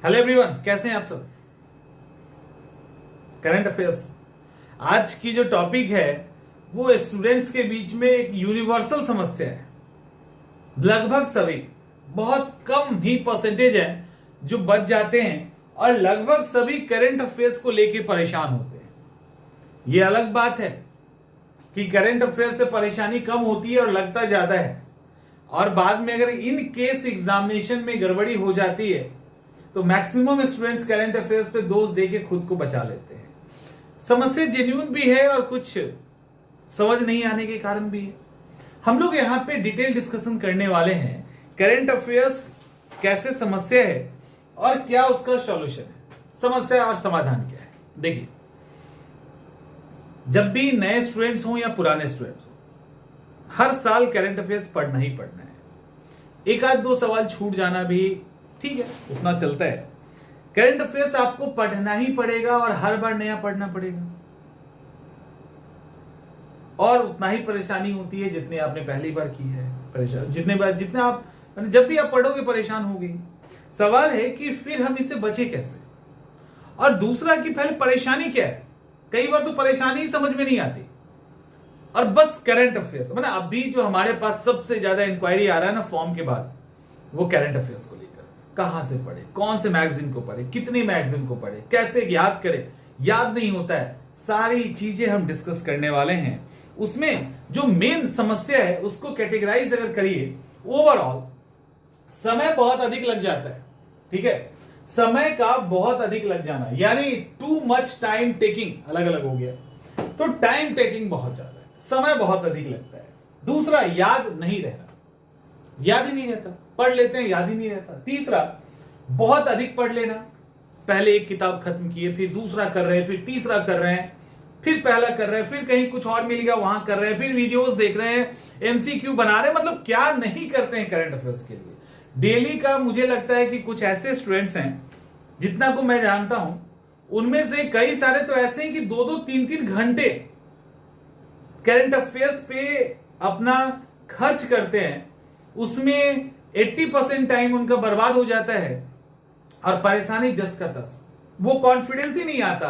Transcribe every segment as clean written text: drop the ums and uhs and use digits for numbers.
Hello everyone, कैसे हैं आप सब। करंट अफेयर्स आज की जो टॉपिक है वो स्टूडेंट्स के बीच में एक यूनिवर्सल समस्या है। लगभग सभी, बहुत कम ही परसेंटेज है जो बच जाते हैं और लगभग सभी करंट अफेयर्स को लेके परेशान होते हैं। ये अलग बात है कि करंट अफेयर्स से परेशानी कम होती है और लगता ज्यादा है, और बाद में अगर इन केस एग्जामिनेशन में गड़बड़ी हो जाती है तो मैक्सिमम स्टूडेंट्स करंट अफेयर्स पे दोष देके खुद को बचा लेते हैं। समस्या जेन्युइन भी है और कुछ समझ नहीं आने के कारण भी है। हम लोग यहाँ पे डिटेल डिस्कशन करने वाले हैं करंट अफेयर्स कैसे समस्या है और क्या उसका सॉल्यूशन है, समस्या और समाधान क्या है। देखिए, जब भी नए स्टूडेंट्स हो या पुराने स्टूडेंट्स हो, हर साल करंट अफेयर्स पढ़ना ही पढ़ना है। एक आध दो सवाल छूट जाना भी ठीक है, उतना चलता है। करंट अफेयर्स आपको पढ़ना ही पड़ेगा और हर बार नया पढ़ना पड़ेगा, और उतना ही परेशानी होती है जितनी आपने पहली बार की है। परेशान जितने आप जब भी आप पढ़ोगे परेशान होगी। सवाल है कि फिर हम इससे बचे कैसे, और दूसरा कि पहले परेशानी क्या है। कई बार तो परेशानी ही समझ में नहीं आती, और बस करंट अफेयर्स मतलब अभी जो हमारे पास सबसे ज्यादा इंक्वायरी आ रहा है ना फॉर्म के बाद, वो करंट अफेयर्स को लेकर। कहां से पढ़े, कौन से मैगजीन को पढ़े, कितने मैगजीन को पढ़े, कैसे याद करें, याद नहीं होता है। सारी चीजें हम डिस्कस करने वाले हैं। उसमें जो मेन समस्या है उसको कैटेगराइज अगर करिए, ओवरऑल समय बहुत अधिक लग जाता है। ठीक है, समय का बहुत अधिक लग जाना यानी टू मच टाइम टेकिंग अलग अलग हो गया। तो टाइम टेकिंग बहुत ज्यादा है, समय बहुत अधिक लगता है। दूसरा, याद नहीं रहना, याद ही नहीं रहता। पढ़ लेते हैं, याद ही नहीं रहता। तीसरा, बहुत अधिक पढ़ लेना। पहले एक किताब खत्म किए, फिर दूसरा कर रहे हैं, फिर तीसरा कर रहे हैं, फिर पहला कर रहे हैं, फिर कहीं कुछ और मिल गया वहां कर रहे हैं, फिर वीडियोस देख रहे हैं, एमसीक्यू बना रहे हैं। मतलब क्या नहीं करते हैं करंट अफेयर्स के लिए डेली का। मुझे लगता है कि कुछ ऐसे स्टूडेंट्स हैं, जितना को मैं जानता हूं उनमें से कई सारे तो ऐसे हैं कि 2-2, 3-3 घंटे करंट अफेयर्स पे अपना खर्च करते हैं। उसमें 80% टाइम उनका बर्बाद हो जाता है और परेशानी जस का तस। वो कॉन्फिडेंस ही नहीं आता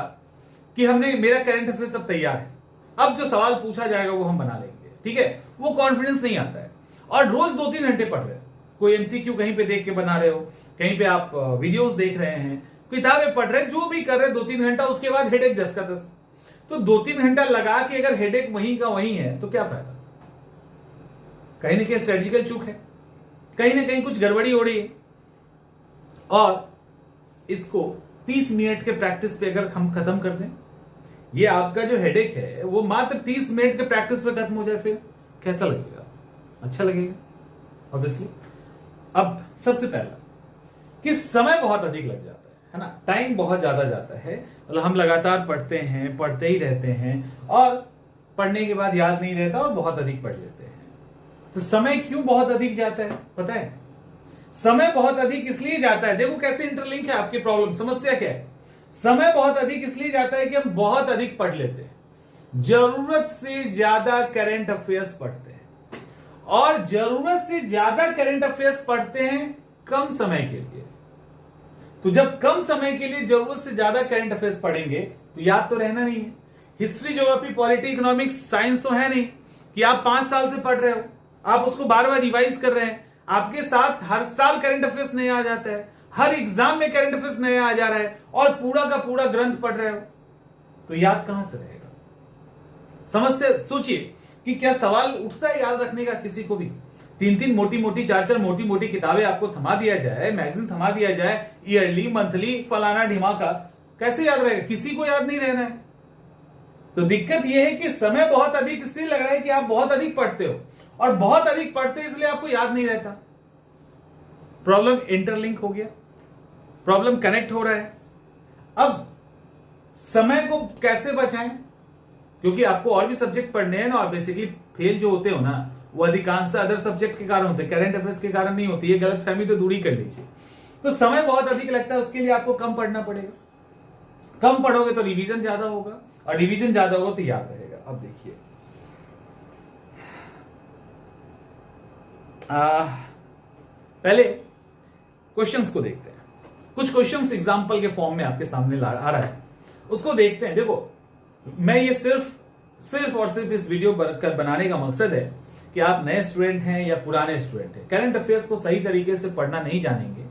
कि हमने मेरा करंट अफेयर सब तैयार है, अब जो सवाल पूछा जाएगा वो हम बना लेंगे। ठीक है, वो कॉन्फिडेंस नहीं आता है। और रोज 2-3 घंटे पढ़ रहे हो, कोई एमसीक्यू कहीं पे देख के बना रहे हो, कहीं पे आप वीडियोस देख रहे हैं, किताबें पढ़ रहे हैं, जो भी कर रहे हैं 2-3 घंटा, उसके बाद हेडेक जस का तस। तो 2-3 घंटा लगा के अगर हेडेक वहीं का वहीं है तो क्या फायदा। कहीं ना कहीं स्ट्रेटेजिकल चूक है, कहीं ना कहीं कुछ गड़बड़ी हो रही है। और इसको 30 मिनट के प्रैक्टिस पे अगर हम खत्म कर दें, ये आपका जो हेडेक है वो मात्र 30 मिनट के प्रैक्टिस पे खत्म हो जाए, फिर कैसा लगेगा? अच्छा लगेगा ऑब्वियसली। अब सबसे पहला कि समय बहुत अधिक लग जाता है ना, टाइम बहुत ज्यादा जाता है। मतलब हम लगातार पढ़ते हैं, पढ़ते ही रहते हैं, और पढ़ने के बाद याद नहीं रहता और बहुत अधिक पढ़ लेते हैं। तो समय क्यों बहुत अधिक जाता है पता है? समय बहुत अधिक इसलिए जाता है, देखो कैसे इंटरलिंक है आपकी प्रॉब्लम। समस्या क्या है? समय बहुत अधिक इसलिए जाता है कि हम बहुत अधिक पढ़ लेते हैं, जरूरत से ज्यादा करंट अफेयर्स पढ़ते हैं, और जरूरत से ज्यादा करंट अफेयर्स पढ़ते हैं कम समय के लिए। तो जब कम समय के लिए जरूरत से ज्यादा करंट अफेयर्स पढ़ेंगे तो याद तो रहना नहीं है। History, geography, polity, economics, science तो है नहीं कि आप 5 साल से पढ़ रहे हो, आप उसको बार बार रिवाइज कर रहे हैं। आपके साथ हर साल करंट अफेयर्स नया आ जाता है, हर एग्जाम में करंट अफेयर्स नया आ जा रहा है, और पूरा का पूरा ग्रंथ पढ़ रहे हो, तो याद कहां से रहेगा? समस्या सोचिए कि क्या सवाल उठता है याद रखने का किसी को भी? 3-3 मोटी मोटी, 4-4 मोटी मोटी किताबें आपको थमा दिया जाए, मैगजीन थमा दिया जाए, ईयरली, मंथली, फलाना ढिमाका, कैसे याद रहेगा? किसी को याद नहीं रहना है। तो दिक्कत यह है कि समय बहुत अधिक इसलिए लग रहा है कि आप बहुत अधिक पढ़ते हो, और बहुत अधिक पढ़ते इसलिए आपको याद नहीं रहता। प्रॉब्लम इंटरलिंक हो गया, प्रॉब्लम कनेक्ट हो रहा है। अब समय को कैसे बचाएं? क्योंकि आपको और भी सब्जेक्ट पढ़ने हैं ना, और बेसिकली फेल जो होते हो ना वो अधिकांशतः अदर सब्जेक्ट के कारण होते हैं, करंट अफेयर्स के कारण नहीं होती है। गलतफहमी तो दूर ही कर लीजिए। तो समय बहुत अधिक लगता है, उसके लिए आपको कम पढ़ना पड़ेगा। कम पढ़ोगे तो रिवीजन ज्यादा होगा, और रिवीजन ज्यादा होगा तो याद रहेगा। अब देखिए, पहले क्वेश्चंस को देखते हैं। कुछ क्वेश्चंस एग्जांपल के फॉर्म में आपके सामने आ रहा है, उसको देखते हैं। देखो, मैं ये सिर्फ और सिर्फ इस वीडियो बनाने का मकसद है कि आप नए स्टूडेंट हैं या पुराने स्टूडेंट हैं, करंट अफेयर्स को सही तरीके से पढ़ना नहीं जानेंगे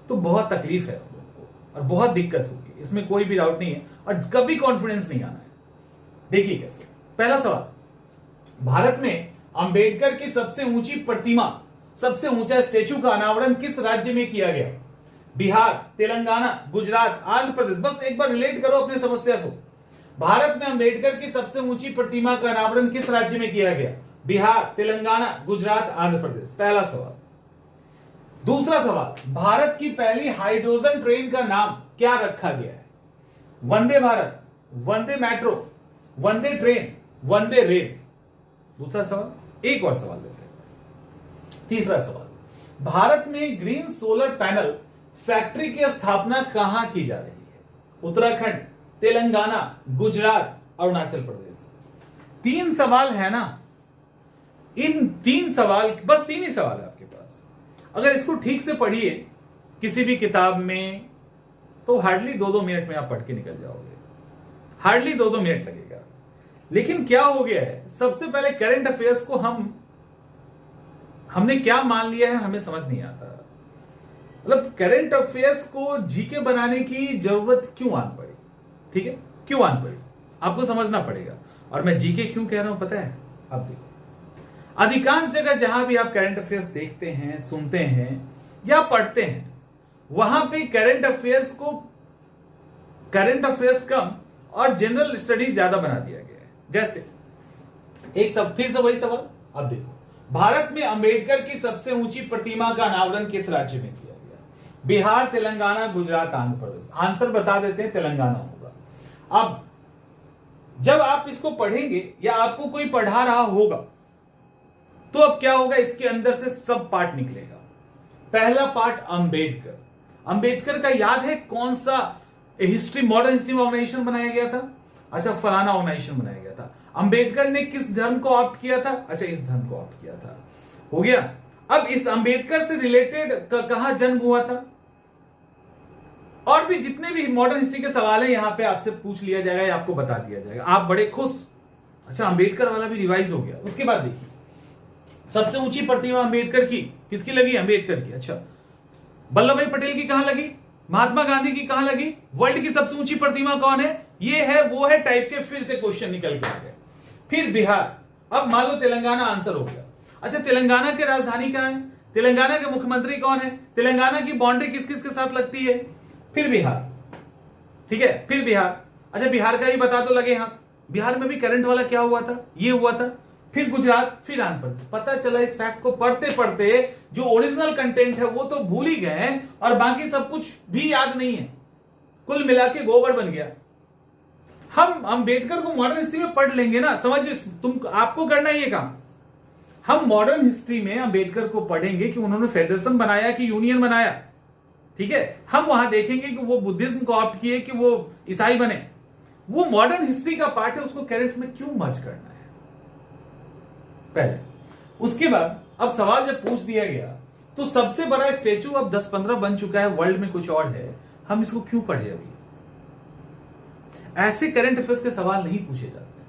तो बहुत तकलीफ है आप लोगों को और बहुत दिक्कत होगी, इसमें कोई भी डाउट नहीं है, और कभी कॉन्फिडेंस नहीं आना है। देखिए कैसे। पहला सवाल, भारत में अंबेडकर की सबसे ऊंची प्रतिमा, सबसे ऊंचा स्टेचू का अनावरण किस राज्य में किया गया? बिहार, तेलंगाना, गुजरात, आंध्र प्रदेश। बस एक बार रिलेट करो अपनी समस्या को। भारत में अंबेडकर की सबसे ऊंची प्रतिमा का अनावरण किस राज्य में किया गया? बिहार, तेलंगाना, गुजरात, आंध्र प्रदेश। पहला सवाल। दूसरा सवाल, भारत की पहली हाइड्रोजन ट्रेन का नाम क्या रखा गया है? वंदे भारत, वंदे मेट्रो, वंदे ट्रेन, वंदे रेल। दूसरा सवाल। एक और सवाल लेते हैं। तीसरा सवाल, भारत में ग्रीन सोलर पैनल फैक्ट्री की स्थापना कहां की जा रही है? उत्तराखंड, तेलंगाना, गुजरात, अरुणाचल प्रदेश। 3 सवाल है ना, इन 3 सवाल, बस 3 ही सवाल है आपके पास। अगर इसको ठीक से पढ़िए किसी भी किताब में तो हार्डली 2-2 मिनट में आप पढ़ के निकल जाओगे, हार्डली 2-2 मिनट लगेगा। लेकिन क्या हो गया है, सबसे पहले करंट अफेयर्स को हमने क्या मान लिया है हमें समझ नहीं आता। मतलब करंट अफेयर्स को जीके बनाने की जरूरत क्यों आन पड़ी? ठीक है, क्यों आन पड़ी आपको समझना पड़ेगा। और मैं जीके क्यों कह रहा हूं पता है? अब देखो, अधिकांश जगह जहां भी आप करंट अफेयर्स देखते हैं, सुनते हैं या पढ़ते हैं, वहां पे करंट अफेयर्स कम और जनरल स्टडीज ज्यादा बना दिया गया है। जैसे एक सब फिर से वही सवाल। अब देखो, भारत में अंबेडकर की सबसे ऊंची प्रतिमा का अनावरण किस राज्य में किया गया? बिहार, तेलंगाना, गुजरात, आंध्र प्रदेश। आंसर बता देते हैं, तेलंगाना होगा। अब जब आप इसको पढ़ेंगे या आपको कोई पढ़ा रहा होगा तो अब क्या होगा, इसके अंदर से सब पार्ट निकलेगा। पहला पार्ट अंबेडकर। अंबेडकर का याद है कौन सा हिस्ट्री, मॉडर्न हिस्ट्री में ऑर्गेनाइजेशन बनाया गया था? अच्छा, फलाना ऑर्गेनाइजेशन बनाया गया था। अंबेडकर ने किस धर्म को ऑप्ट किया था? अच्छा, इस धर्म को ऑप्ट किया था। हो गया। अब इस अंबेडकर से रिलेटेड कहां जन्म हुआ था? और भी जितने भी मॉडर्न हिस्ट्री के सवाल है यहां पे आपसे पूछ लिया जाएगा या आपको बता दिया जाएगा, आप बड़े खुश। अच्छा, अंबेडकर वाला भी रिवाइज हो गया। उसके बाद देखिए, सबसे ऊंची प्रतिमा अंबेडकर की किसकी लगी? अंबेडकर की। अच्छा, वल्लभ भाई पटेल की कहां लगी? महात्मा गांधी की कहां लगी? वर्ल्ड की सबसे ऊंची प्रतिमा कौन है? ये है, वो है टाइप के फिर से क्वेश्चन निकल के आ गए। फिर बिहार। अब मान लो तेलंगाना आंसर हो गया। अच्छा, तेलंगाना की राजधानी कहां है? तेलंगाना के मुख्यमंत्री कौन है? तेलंगाना की बाउंड्री किस किस के साथ लगती है? फिर बिहार। ठीक है, फिर बिहार। अच्छा, बिहार का ही बता दो लगे हाथ। बिहार में भी करंट वाला क्या हुआ था? ये हुआ था। फिर गुजरात, फिर आंध्र प्रदेश। पता चला इस फैक्ट को पढ़ते पढ़ते जो ओरिजिनल कंटेंट है वो तो भूल ही गए हैं और बाकी सब कुछ भी याद नहीं है। कुल मिला के गोबर बन गया। हम अंबेडकर को मॉडर्न हिस्ट्री में पढ़ लेंगे ना, समझ तुम आपको करना ही है काम। हम मॉडर्न हिस्ट्री में अंबेडकर को पढ़ेंगे कि उन्होंने फेडरेशन बनाया कि यूनियन बनाया। ठीक है, हम वहां देखेंगे कि वो बुद्धिज्म को ऑप्ट किए कि वो ईसाई बने। वो मॉडर्न हिस्ट्री का पार्ट है, उसको करंट में क्यों मर्ज करना है पहले। उसके बाद अब सवाल जब पूछ दिया गया तो सबसे बड़ा स्टेचू अब 10-15 बन चुका है, वर्ल्ड में कुछ और है, हम इसको क्यों पढ़े? अभी ऐसे करंट अफेयर्स के सवाल नहीं पूछे जाते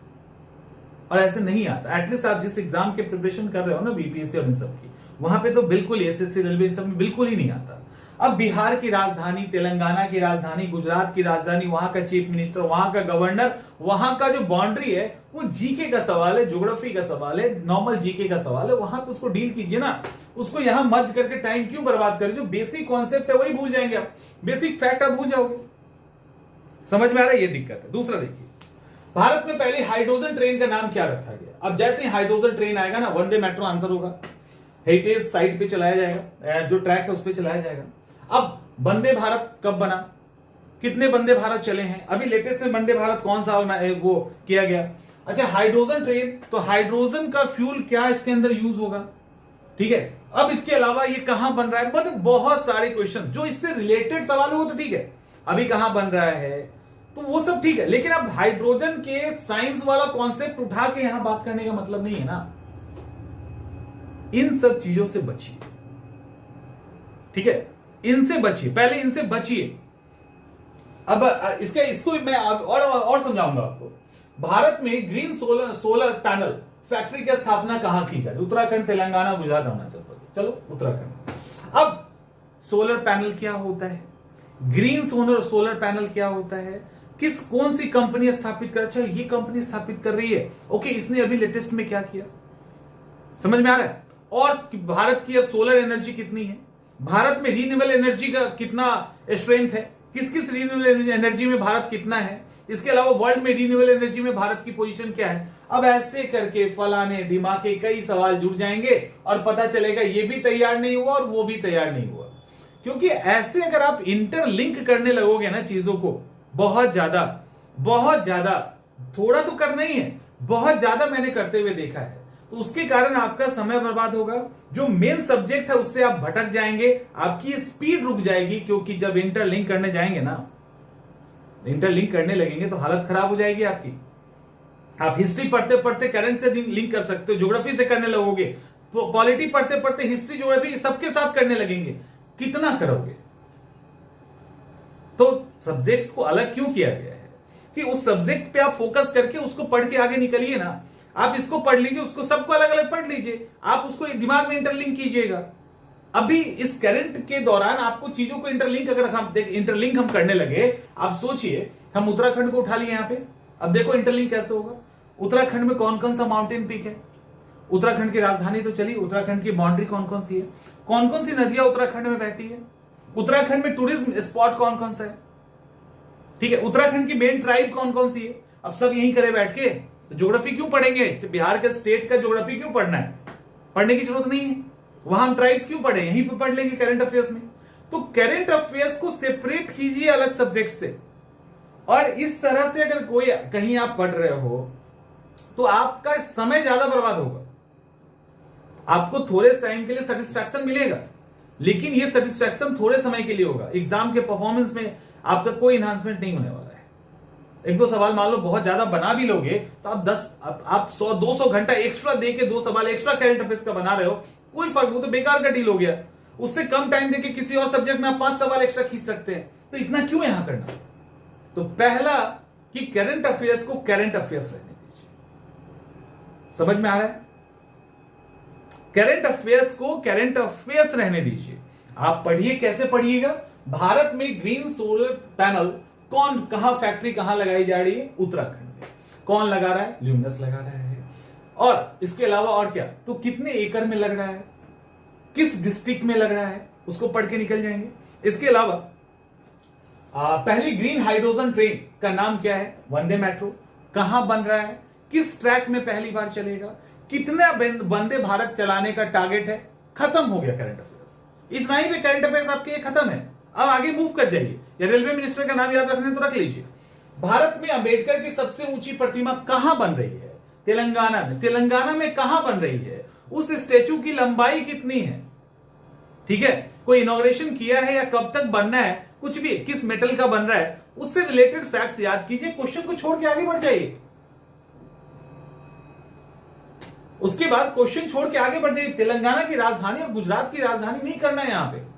और ऐसे नहीं आता। एटलीस्ट आप जिस एग्जाम के प्रिपरेशन कर रहे हो ना, बीपीएससी और इन सब की, वहां पे तो बिल्कुल एसएससी, रेलवे, इन सब में बिल्कुल ही नहीं आता। अब बिहार की राजधानी, तेलंगाना की राजधानी, गुजरात की राजधानी, वहां का चीफ मिनिस्टर, वहां का गवर्नर, वहां का जो बाउंड्री है, वो जीके का सवाल है, ज्योग्राफी का सवाल है, नॉर्मल जीके का सवाल है। वहां पे उसको डील कीजिए ना, उसको यहां मर्ज करके टाइम क्यों बर्बाद करें? जो बेसिक कॉन्सेप्ट है वही भूल जाएंगे आप, बेसिक फैक्ट आप भूल जाओगे। समझ में आ रहा है? ये दिक्कत है। दूसरा देखिए, भारत में पहली हाइड्रोजन ट्रेन का नाम क्या रखा गया? अब जैसे ही हाइड्रोजन ट्रेन आएगा ना, वंदे मेट्रो आंसर होगा। हेरिटेज साइट पे चलाया जाएगा, जो ट्रैक है उस पर चलाया जाएगा। अब वंदे भारत कब बना? कितने वंदे भारत चले हैं? अभी लेटेस्ट में वंदे भारत कौन सा वो किया गया? अच्छा, हाइड्रोजन ट्रेन, तो हाइड्रोजन का फ्यूल क्या इसके अंदर यूज होगा? ठीक है, अब इसके अलावा ये कहां बन रहा है? मतलब बहुत सारे क्वेश्चंस जो इससे रिलेटेड सवाल हो तो ठीक है, अभी कहां बन रहा है तो वो सब ठीक है, लेकिन अब हाइड्रोजन के साइंस वाला कॉन्सेप्ट उठा के यहां बात करने का मतलब नहीं है ना। इन सब चीजों से बचिए। ठीक है, इनसे बचिए, पहले इनसे बचिए। अब इसको मैं और समझाऊंगा आपको। भारत में ग्रीन सोलर पैनल फैक्ट्री की स्थापना कहां की जाए? उत्तराखंड, तेलंगाना, गुजरात, अरुणाचल प्रदेश। चलो उत्तराखंड। अब सोलर पैनल क्या होता है, ग्रीन सोलर पैनल क्या होता है, कौन सी कंपनी स्थापित कर, अच्छा ये कंपनी स्थापित कर रही है, ओके, इसने अभी लेटेस्ट में क्या किया, समझ में आ रहा है? और भारत की अब सोलर एनर्जी कितनी है, भारत में रीन्यूएबल एनर्जी का कितना स्ट्रेंथ है, किस रीन्यूएबल एनर्जी में भारत कितना है, इसके अलावा वर्ल्ड में रीन्यूएबल एनर्जी में भारत की पोजीशन क्या है। अब ऐसे करके फलाने ढिमाके कई सवाल जुड़ जाएंगे और पता चलेगा ये भी तैयार नहीं हुआ और वो भी तैयार नहीं हुआ। क्योंकि ऐसे अगर आप इंटरलिंक करने लगोगे ना चीजों को, बहुत ज्यादा, थोड़ा तो करना ही है, बहुत ज्यादा मैंने करते हुए देखा है, तो उसके कारण आपका समय बर्बाद होगा, जो मेन सब्जेक्ट है उससे आप भटक जाएंगे, आपकी स्पीड रुक जाएगी। क्योंकि जब इंटरलिंक करने जाएंगे ना, इंटरलिंक करने लगेंगे तो हालत खराब हो जाएगी आपकी। आप हिस्ट्री पढ़ते पढ़ते करंट से लिंक कर सकते हो, ज्योग्राफी से करने लगोगे, पॉलिटी पढ़ते पढ़ते हिस्ट्री ज्योग्राफी सबके साथ करने लगेंगे, कितना करोगे? तो सब्जेक्ट्स को अलग क्यों किया गया है कि उस सब्जेक्ट पे आप फोकस करके उसको पढ़ के आगे निकलिए ना। आप इसको पढ़ लीजिए, उसको सबको अलग अलग पढ़ लीजिए, आप उसको दिमाग में इंटरलिंक कीजिएगा। अभी इस करंट के दौरान आपको चीजों को इंटरलिंक, अगर हम इंटरलिंक हम करने लगे, आप सोचिए हम उत्तराखंड को उठा लिए यहां पे, अब देखो इंटरलिंक कैसे होगा। उत्तराखंड में कौन कौन सा माउंटेन पीक है, उत्तराखंड की राजधानी तो चली, उत्तराखंड की बाउंड्री कौन कौन सी है, कौन कौन सी नदियां उत्तराखंड में बहती है, उत्तराखंड में टूरिज्म स्पॉट कौन कौन सा है, ठीक है, उत्तराखंड की मेन ट्राइब कौन कौन सी है। अब सब यहीं करे बैठ के ज्योग्राफी क्यों पढ़ेंगे, बिहार के स्टेट का ज्योग्राफी क्यों पढ़ना है, पढ़ने की जरूरत नहीं है, वहां हम ट्राइब्स क्यों पढ़े, यहीं पे पढ़ लेंगे करंट अफेयर्स में। तो करंट अफेयर्स को सेपरेट कीजिए अलग सब्जेक्ट से, और इस तरह से अगर कोई कहीं आप पढ़ रहे हो तो आपका समय ज्यादा बर्बाद होगा, आपको थोड़े टाइम के लिए सेटिस्फैक्शन मिलेगा, लेकिन ये सेटिस्फैक्शन थोड़े समय के लिए होगा, एग्जाम के परफॉर्मेंस में आपका कोई इन्हांसमेंट नहीं होने वाला है। एक दो सवाल मान लो बहुत ज्यादा बना भी लोगे तो आप 100-200 घंटा एक्स्ट्रा दे के 2 सवाल एक्स्ट्रा करंट अफेयर्स का बना रहे हो, कोई फर्क, वो तो बेकार का डील हो गया। उससे कम टाइम देके किसी और सब्जेक्ट में आप 5 सवाल एक्स्ट्रा खींच सकते हैं, तो इतना क्यों यहां करना। तो पहला कि करंट अफेयर्स को करंट अफेयर्स रहने दीजिए, समझ में आ रहा है, करंट अफेयर्स को करंट अफेयर्स रहने दीजिए। आप पढ़िए, कैसे पढ़िएगा, भारत में ग्रीन सोलर पैनल कौन, कहां फैक्ट्री कहां लगाई जा रही है, उत्तराखंड में, कौन लगा रहा है, ल्यूमिनस लगा रहा है, और इसके अलावा और क्या, तो कितने एकड़ में लग रहा है, किस डिस्ट्रिक्ट में लग रहा है, उसको पढ़ के निकल जाएंगे। इसके अलावा पहली ग्रीन हाइड्रोजन ट्रेन का नाम क्या है, वंदे मेट्रो, कहां बन रहा है, किस ट्रैक में पहली बार चलेगा, कितना वंदे भारत चलाने का टारगेट है, खत्म हो गया करंट अफेयर्स। इतना ही पे करंट अफेयर्स आपके खत्म है। अब आगे मूव कर जाइए, या रेलवे मिनिस्टर का नाम याद रखने तो रख लीजिए। भारत में अंबेडकर की सबसे ऊंची प्रतिमा कहां बन रही है, तेलंगाना में, तेलंगाना में कहां बन रही है, उस स्टेचू की लंबाई कितनी है, ठीक है, कोई इनॉग्रेशन किया है या कब तक बनना है, कुछ भी, किस मेटल का बन रहा है, उससे रिलेटेड फैक्ट्स याद कीजिए, क्वेश्चन को छोड़ के आगे बढ़ जाइए। उसके बाद क्वेश्चन छोड़ के आगे बढ़ जाइए। तेलंगाना की राजधानी और गुजरात की राजधानी नहीं करना है, यहां पे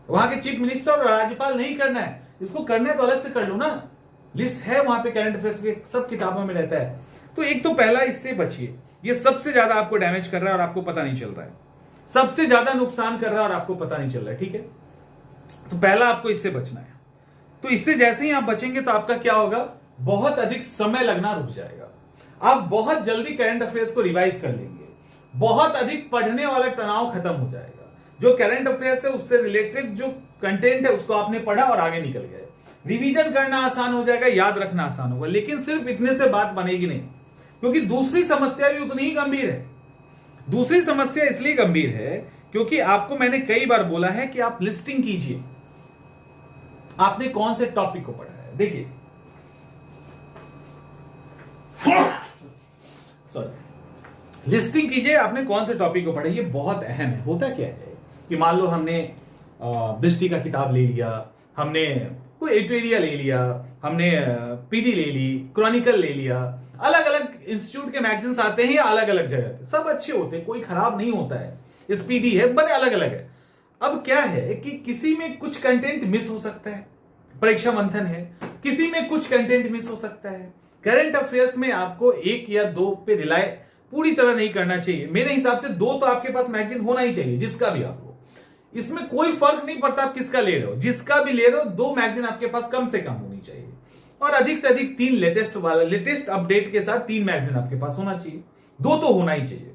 वहां के चीफ मिनिस्टर और राज्यपाल नहीं करना है, इसको करना है तो अलग से कर लो ना, लिस्ट है वहां पे करंट अफेयर्स के, सब किताबों में रहता है। तो एक तो पहला, इससे बचिए, ये सबसे ज्यादा आपको डैमेज कर रहा है और आपको पता नहीं चल रहा है, सबसे ज्यादा नुकसान कर रहा है और आपको पता नहीं चल रहा है, ठीक है। तो पहला आपको इससे बचना है। तो इससे जैसे ही आप बचेंगे तो आपका क्या होगा, बहुत अधिक समय लगना रुक जाएगा, आप बहुत जल्दी करंट अफेयर्स को रिवाइज कर लेंगे, बहुत अधिक पढ़ने वाला तनाव खत्म हो जाएगा। जो करंट अफेयर्स है उससे रिलेटेड जो कंटेंट है उसको आपने पढ़ा और आगे निकल गए, रिवीजन करना आसान हो जाएगा, याद रखना आसान होगा। लेकिन सिर्फ इतने से बात बनेगी नहीं, क्योंकि दूसरी समस्या भी उतनी ही गंभीर है। दूसरी समस्या इसलिए गंभीर है क्योंकि आपको मैंने कई बार बोला है कि आप लिस्टिंग कीजिए, आपने कौन से टॉपिक को पढ़ा है। देखिए सॉरी, लिस्टिंग कीजिए आपने कौन से टॉपिक को पढ़ा, ये बहुत अहम है। होता क्या है कि मान लो हमने दृष्टि का किताब ले लिया, हमने कोई एटेरिया ले लिया, हमने पीडी ले ली, क्रॉनिकल ले लिया, अलग अलग इंस्टीट्यूट के मैगजीन्स आते हैं या अलग अलग जगह के, सब अच्छे होते हैं, कोई खराब नहीं होता है, स्पीडी है, बड़े अलग अलग है। अब क्या है कि किसी में कुछ कंटेंट मिस हो सकता है, परीक्षा मंथन है, किसी में कुछ कंटेंट मिस हो सकता है। करंट अफेयर्स में आपको एक या दो पे रिलाय पूरी तरह नहीं करना चाहिए। मेरे हिसाब से दो तो आपके पास मैगजीन होना ही चाहिए, जिसका भी आप लो। इसमें कोई फर्क नहीं पड़ता आप किसका ले रहे हो, जिसका भी ले रहे हो दो मैगजीन आपके पास कम से कम होनी चाहिए। और अधिक से अधिक तीन लेटेस्ट अपडेट के साथ तीन मैगजीन आपके पास होना चाहिए, दो तो होना ही चाहिए।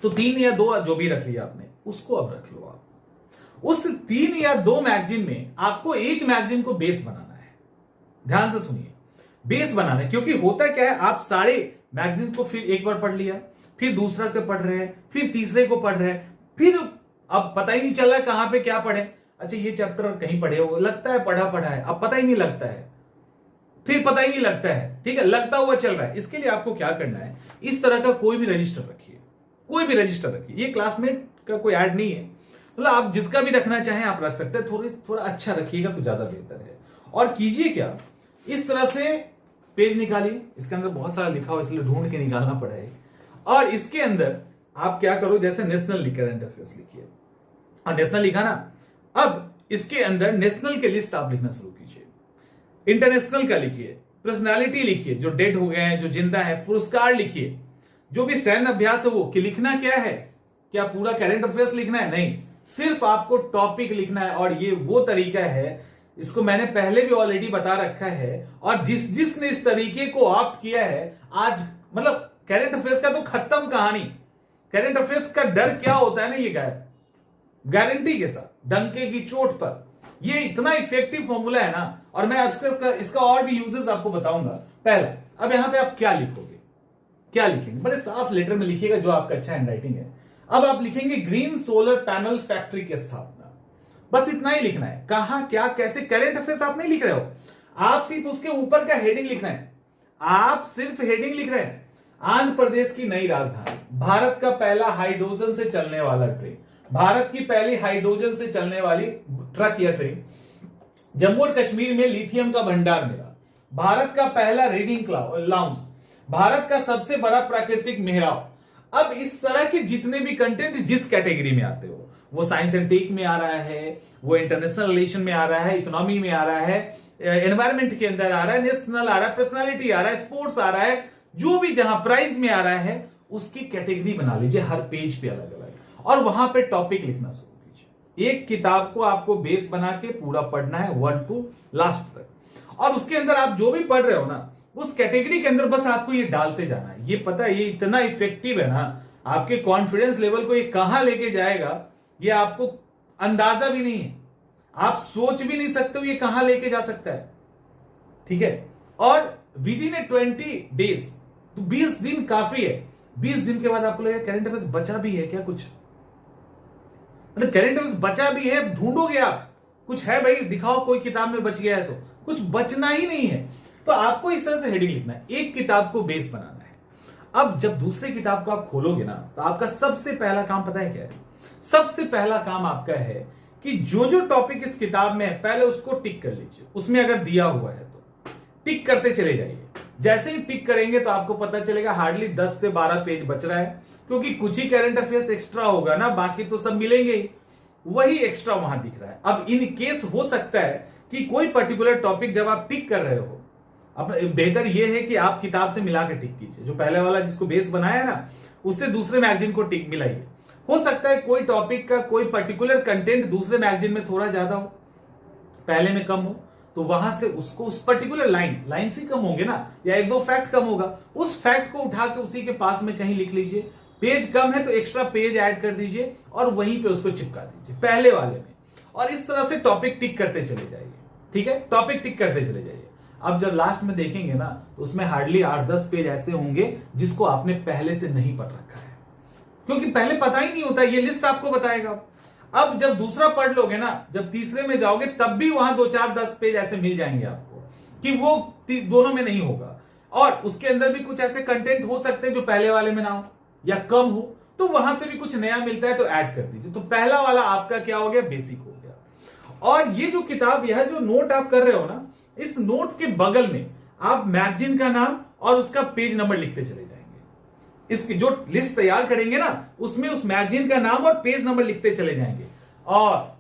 तो तीन या दो जो भी रख लिया आपने, उसको अब रख लो आप। उस तीन या दो मैगजीन में आपको एक मैगजीन को बेस बनाना है। ध्यान से सुनिए, बेस बनाना है, क्योंकि होता क्या है, आप सारे मैगजीन को फिर एक बार पढ़ लिया, फिर दूसरा को पढ़ रहे हैं, फिर तीसरे को पढ़ रहे हैं, फिर अब पता ही नहीं चल रहा है कहां पे क्या पढ़े। अच्छा ये चैप्टर कहीं पढ़े हो, लगता है पढ़ा है, अब पता ही नहीं लगता है, फिर पता ही नहीं लगता है, ठीक है, लगता हुआ चल रहा है। इसके लिए आपको क्या करना है, इस तरह का कोई भी रजिस्टर रखिए, कोई भी रजिस्टर रखिए। ये क्लासमेट का कोई ऐड नहीं है, मतलब आप जिसका भी रखना चाहें आप रख सकते हैं, थोड़ा अच्छा रखिएगा तो ज्यादा बेहतर है। और कीजिए क्या, इस तरह से पेज निकालिए, इसके अंदर बहुत सारा लिखा हुआ इसलिए ढूंढ के निकालना पड़ा है। और इसके अंदर आप क्या करो, जैसे नेशनल करंट अफेयर्स लिखिए, और नेशनल लिखा ना, अब इसके अंदर नेशनल के लिस्ट आप लिखना शुरू कीजिए, इंटरनेशनल का लिखिए, पर्सनालिटी लिखिए जो डेड हो गए हैं, जो जिंदा है, पुरस्कार लिखिए, जो भी सैन्य अभ्यास है वो। कि लिखना क्या है, क्या पूरा करंट अफेयर्स लिखना है? नहीं, सिर्फ आपको टॉपिक लिखना है। और ये वो तरीका है, इसको मैंने पहले भी ऑलरेडी बता रखा है, और जिसने इस तरीके को ऑप्ट किया है, आज मतलब करंट अफेयर्स का तो खत्म कहानी। करंट अफेयर्स का डर क्या होता है ना, ये गारंटी के साथ, डंके की चोट पर, ये इतना इफेक्टिव फॉर्मूला है ना। और मैं इसका और भी यूजेस आपको बताऊंगा। पहला, अब यहां पे आप क्या लिखोगे, क्या लिखेंगे, बड़े साफ लेटर में लिखिएगा, जो आपका अच्छा हैंडराइटिंग है। अब आप लिखेंगे ग्रीन सोलर पैनल फैक्ट्री की स्थापना, बस इतना ही लिखना है। कहां, क्या, कैसे, करंट अफेयर्स आप नहीं लिख रहे हो, आप सिर्फ उसके ऊपर का हेडिंग लिखना है, आप सिर्फ हेडिंग लिख रहे हैं। आंध्र प्रदेश की नई राजधानी, भारत का पहला हाइड्रोजन से चलने वाला ट्रेन, भारत की पहली हाइड्रोजन से चलने वाली ट्रक या ट्रेन, जम्मू और कश्मीर में लिथियम का भंडार मिला, भारत का पहला रीडिंग लाउंज, भारत का सबसे बड़ा प्राकृतिक मेहराब। अब इस तरह के जितने भी कंटेंट जिस कैटेगरी में आते हो, वो साइंस एंड टेक में आ रहा है, वो इंटरनेशनल रिलेशन में आ रहा है, इकोनॉमी में आ रहा है, एनवायरमेंट के अंदर आ रहा है, नेशनल आ रहा है, पर्सनालिटी आ रहा है, स्पोर्ट्स आ रहा है, जो भी जहां प्राइज में आ रहा है उसकी कैटेगरी बना लीजिए, हर पेज पे अलग अलग, और वहां पे टॉपिक लिखना शुरू कीजिए। एक किताब को आपको बेस बना के पूरा पढ़ना है, 1 to लास्ट तक। और उसके अंदर आप जो भी पढ़ रहे हो ना, उस कैटेगरी के अंदर बस आपको ये डालते जाना है। ये पता है, ये इतना इफेक्टिव है ना, आपके कॉन्फिडेंस लेवल को ये कहां लेके जाएगा, ये आपको अंदाजा भी नहीं है, आप सोच भी नहीं सकते हो ये कहां लेके जा सकता है, ठीक है। और विद इन 20 डेज, तो 20 दिन काफी है। 20 दिन के बाद आपको लगेगा करंट अफेयर्स बचा भी है क्या, कुछ मतलब करंट अफेयर्स बचा भी है, ढूंढोगे आप, कुछ है भाई, दिखाओ कोई किताब में बच गया है, तो कुछ बचना ही नहीं है। तो आपको इस तरह से हेडिंग लिखना है, एक किताब को बेस बनाना है। अब जब दूसरे किताब को आप खोलोगे ना, तो आपका सबसे पहला काम पता है क्या है? सबसे पहला काम आपका है कि जो जो टॉपिक इस किताब में है, पहले उसको टिक कर लीजिए। उसमें अगर दिया हुआ है तो टिक करते चले जाइए। जैसे ही टिक करेंगे तो आपको पता चलेगा हार्डली 10 से 12 पेज बच रहा है, क्योंकि कुछ ही करंट अफेयर्स एक्स्ट्रा होगा ना, बाकी तो सब मिलेंगे ही, वही एक्स्ट्रा वहां दिख रहा है। अब इन केस हो सकता है कि कोई पर्टिकुलर टॉपिक जब आप टिक कर रहे हो, अब बेहतर यह है कि आप किताब से मिला के टिक कीजिए। जो पहले वाला जिसको बेस बनाया है ना, उससे दूसरे मैगजीन को टिक मिलाइए। हो सकता है कोई टॉपिक का कोई पर्टिकुलर कंटेंट दूसरे मैगजीन में थोड़ा ज्यादा हो, पहले में कम हो, तो वहां से उसको उस पर्टिकुलर लाइन से कम होंगे ना, या एक दो फैक्ट कम होगा, उस फैक्ट को उठा के उसी के पास में कहीं लिख लीजिए। पेज कम है तो एक्स्ट्रा पेज ऐड कर दीजिए और वहीं पे उसको चिपका दीजिए पहले वाले में, और इस तरह से टॉपिक टिक करते चले जाइए, ठीक है, टॉपिक टिक करते चले जाइए। अब जब लास्ट में देखेंगे ना, तो उसमें हार्डली 8-10 पेज ऐसे होंगे जिसको आपने पहले से नहीं पढ़ रखा है, क्योंकि पहले पता ही नहीं होता, ये लिस्ट आपको बताएगा। अब जब दूसरा पढ़ लोगे ना, जब तीसरे में जाओगे, तब भी वहां 2-4-10 पेज ऐसे मिल जाएंगे आपको, कि वो दोनों में नहीं होगा, और उसके अंदर भी कुछ ऐसे कंटेंट हो सकते हैं जो पहले वाले में ना हो या कम हो, तो वहां से भी कुछ नया मिलता है तो ऐड कर दीजिए। तो पहला वाला आपका क्या हो गया, बेसिक हो गया। और ये जो किताब, यह जो नोट आप कर रहे हो ना, इस नोट के बगल में आप मैगजीन का नाम और उसका पेज नंबर लिखते चले जाएंगे। इसकी जो लिस्ट तैयार करेंगे ना, उसमें उस मैगजीन का नाम और पेज नंबर लिखते चले जाएंगे। और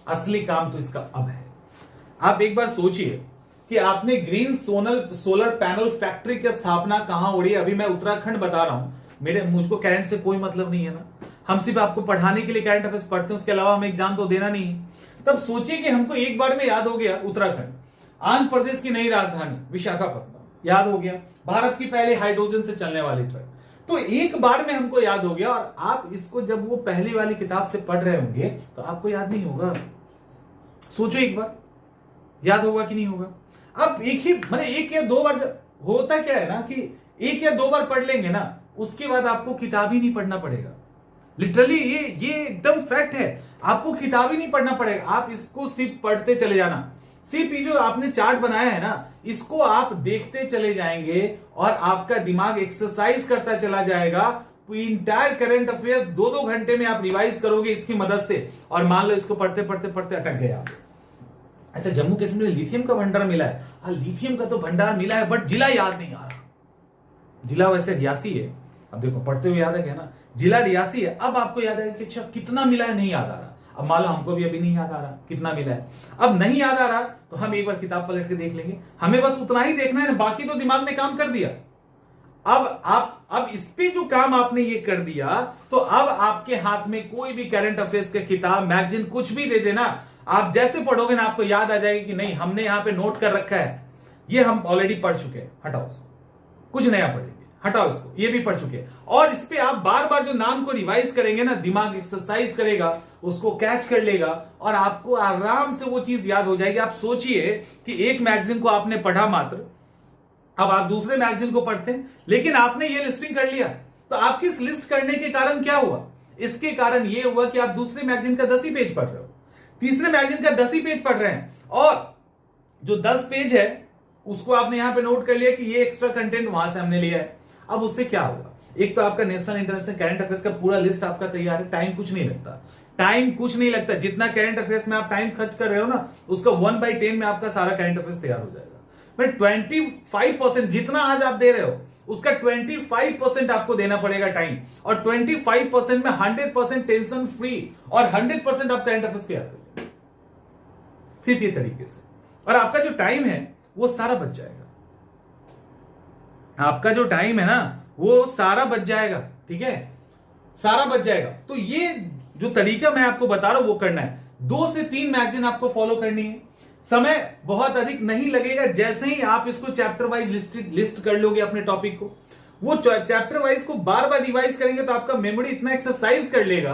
असली काम तो इसका अब है। आप एक बार सोचिए कि आपने ग्रीन सोलर पैनल फैक्ट्री की स्थापना कहां हो रही है। अभी मैं उत्तराखंड बता रहा हूं, मुझको करंट से कोई मतलब नहीं है ना, हम सिर्फ आपको पढ़ाने के लिए करंट अफेयर्स पढ़ते हैं, उसके अलावा हमें एग्जाम तो देना नहीं है। तब सोचिए कि हमको एक बार में याद हो गया उत्तराखंड, आंध्र प्रदेश की नई राजधानी विशाखापट्टनम याद हो गया, भारत की पहली हाइड्रोजन से चलने वाली ट्रक, तो एक बार में हमको याद हो गया। और आप इसको जब वो पहली वाली किताब से पढ़ रहे होंगे तो आपको याद नहीं होगा। सोचो एक बार, याद होगा कि नहीं होगा। अब एक या दो बार होता क्या है ना कि एक या दो बार पढ़ लेंगे ना, उसके बाद आपको किताब ही नहीं पढ़ना पड़ेगा। लिटरली ये एकदम फैक्ट है, आपको किताब ही नहीं पढ़ना पड़ेगा, आप इसको सिर्फ पढ़ते चले जाना। सिर्फ ये जो आपने चार्ट बनाया है ना, इसको आप देखते चले जाएंगे और आपका दिमाग एक्सरसाइज करता चला जाएगा। इंटायर करंट अफेयर्स 2-2 घंटे में आप रिवाइज करोगे इसकी मदद से। और मान लो इसको पढ़ते पढ़ते पढ़ते अटक गए आप। अच्छा, जम्मू कश्मीर में लिथियम का भंडार मिला है। हाँ, लिथियम का तो भंडार मिला है, बट जिला याद नहीं आ रहा। जिला वैसे रियासी है, अब देखो पढ़ते हुए याद है क्या ना, जिला रियासी है। अब आपको याद है कि अच्छा कितना मिला है, नहीं याद आ रहा। अब मान लो हमको भी अभी नहीं याद आ रहा कितना मिला है, अब नहीं याद आ रहा तो हम एक बार किताब पलट के देख लेंगे। हमें बस उतना ही देखना है, बाकी तो दिमाग ने काम कर दिया। अब इस पे जो काम आपने ये कर दिया, तो अब आपके हाथ में कोई भी करंट अफेयर्स की किताब, मैगजीन कुछ भी दे देना, आप जैसे पढ़ोगे ना आपको याद आ जाएगी कि नहीं हमने यहां पे नोट कर रखा है, ये हम ऑलरेडी पढ़ चुके हैं, हटाओ इसको, कुछ नया पढ़ेंगे, हटाओ इसको, ये भी पढ़ चुके हैं। और इस पे आप बार बार जो नाम को रिवाइज करेंगे ना, दिमाग एक्सरसाइज करेगा, उसको कैच कर लेगा और आपको आराम से वो चीज याद हो जाएगी। आप सोचिए कि एक मैगजीन को आपने पढ़ा मात्र, अब आप दूसरे मैगजीन को पढ़ते हैं, लेकिन आपने ये लिस्टिंग कर लिया, तो आपकी इस लिस्ट करने के कारण क्या हुआ? इसके कारण ये हुआ कि आप दूसरे मैगजीन का 10 ही पेज पढ़ रहे हो, तीसरे मैगजीन का 10 ही पेज पढ़ रहे हैं, और जो 10 पेज है उसको आपने यहां पे नोट कर लिया कि ये एक्स्ट्रा कंटेंट वहां से हमने लिया है। अब उससे क्या होगा? एक तो आपका नेशनल इंटरनेशनल करंट अफेयर्स का पूरा लिस्ट आपका तैयार है, टाइम कुछ नहीं लगता, टाइम कुछ नहीं लगता। जितना करंट अफेयर्स में आप टाइम खर्च कर रहे हो ना, उसका 1/10 में आपका सारा करंट अफेयर्स तैयार हो जाएगा। 25% जितना आज आप दे रहे हो उसका 25% आपको देना पड़ेगा टाइम, और 25% में 100% टेंशन फ्री और 100% आप करंट अफेयर्स तैयार करेंगे, सिर्फ ये तरीके से। और आपका जो टाइम है वो सारा बच जाएगा, आपका जो टाइम है ना वो सारा बच जाएगा, ठीक है, सारा बच जाएगा। तो ये जो तरीका मैं आपको बता रहा हूं वो करना है। 2 से 3 मैगजीन आपको फॉलो करनी है, समय बहुत अधिक नहीं लगेगा। जैसे ही आप इसको चैप्टर वाइज लिस्ट कर लोगे अपने टॉपिक को, वो चैप्टर वाइज को बार बार रिवाइज करेंगे तो आपका मेमोरी इतना एक्सरसाइज कर लेगा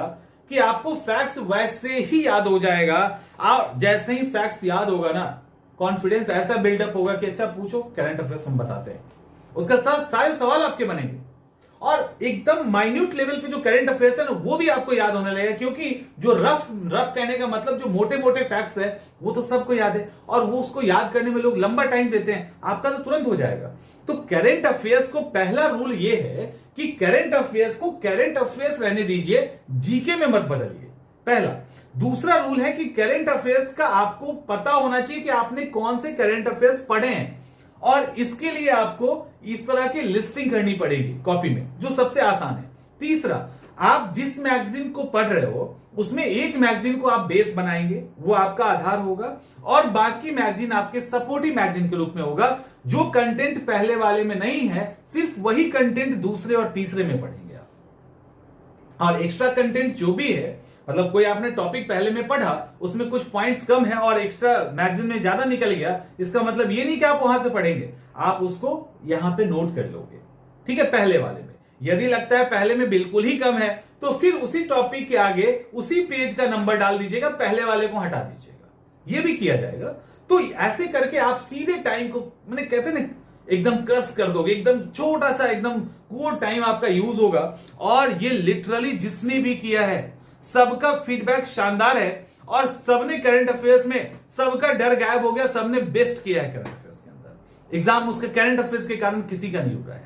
कि आपको फैक्ट्स वैसे ही याद हो जाएगा। आप जैसे ही फैक्ट्स याद होगा ना, कॉन्फिडेंस ऐसा बिल्डअप होगा कि अच्छा पूछो, करंट अफेयर्स हम बताते हैं, उसका सारे सवाल आपके बनेंगे। और एकदम माइन्यूट लेवल पे जो करंट अफेयर्स है ना वो भी आपको याद होने लगेगा, क्योंकि जो रफ कहने का मतलब जो मोटे मोटे फैक्ट्स है वो तो सबको याद है, और वो उसको याद करने में लोग लंबा टाइम देते हैं, आपका तो तुरंत हो जाएगा। तो करंट अफेयर्स को पहला रूल ये है कि करंट अफेयर्स को करंट अफेयर्स रहने दीजिए, जीके में मत बदलिए, पहला। दूसरा रूल है कि करंट अफेयर्स का आपको पता होना चाहिए कि आपने कौन से करंट अफेयर्स पढ़े हैं, और इसके लिए आपको इस तरह की लिस्टिंग करनी पड़ेगी कॉपी में, जो सबसे आसान है। तीसरा, आप जिस मैगजीन को पढ़ रहे हो उसमें एक मैगजीन को आप बेस बनाएंगे, वो आपका आधार होगा, और बाकी मैगजीन आपके सपोर्टिव मैगजीन के रूप में होगा। जो कंटेंट पहले वाले में नहीं है, सिर्फ वही कंटेंट दूसरे और तीसरे में पढ़ेंगे आप। और एक्स्ट्रा कंटेंट जो भी है, मतलब कोई आपने टॉपिक पहले में पढ़ा, उसमें कुछ पॉइंट्स कम है और एक्स्ट्रा मैगजीन में ज्यादा निकल गया, इसका मतलब ये नहीं कि आप वहां से पढ़ेंगे, आप उसको यहां पे नोट कर लोगे, ठीक है, पहले वाले में। यदि लगता है पहले में बिल्कुल ही कम है तो फिर उसी टॉपिक के आगे उसी पेज का नंबर डाल दीजिएगा, पहले वाले को हटा दीजिएगा, ये भी किया जाएगा। तो ऐसे करके आप सीधे टाइम को, मैंने कहते ना, एकदम क्रश कर दोगे, एकदम छोटा सा एकदम कोर टाइम आपका यूज होगा। और ये लिटरली जिसने भी किया है सबका फीडबैक शानदार है, और सबने करंट अफेयर्स में सबका डर गायब हो गया, सबने बेस्ट किया है करंट अफेयर्स के अंदर। एग्जाम उसके करंट अफेयर्स के कारण किसी का नहीं रुका है,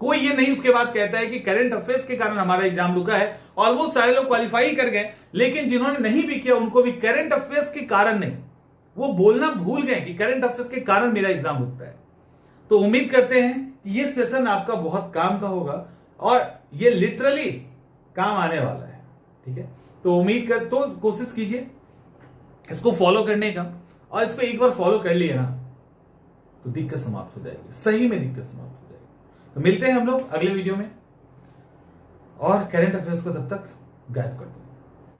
कोई ये नहीं उसके बाद कहता है कि करंट अफेयर्स के कारण हमारा एग्जाम रुका है। ऑलमोस्ट सारे लोग क्वालिफाई कर गए, लेकिन जिन्होंने नहीं भी किया उनको भी करंट अफेयर्स के कारण नहीं, वो बोलना भूल गए कि करंट अफेयर्स के कारण मेरा एग्जाम रुकता है। तो उम्मीद करते हैं कि ये सेशन आपका बहुत काम का होगा, और ये लिटरली काम आने वाला है, ठीक है। तो तो उम्मीद कर, तो कोशिश कीजिए इसको फॉलो करने का, और इसको एक बार फॉलो कर लिए ना तो दिक्कत समाप्त हो जाएगी, सही में दिक्कत समाप्त हो जाएगी। तो मिलते हैं हम लोग अगले वीडियो में, और करंट अफेयर्स को तब तक गायब कर दो।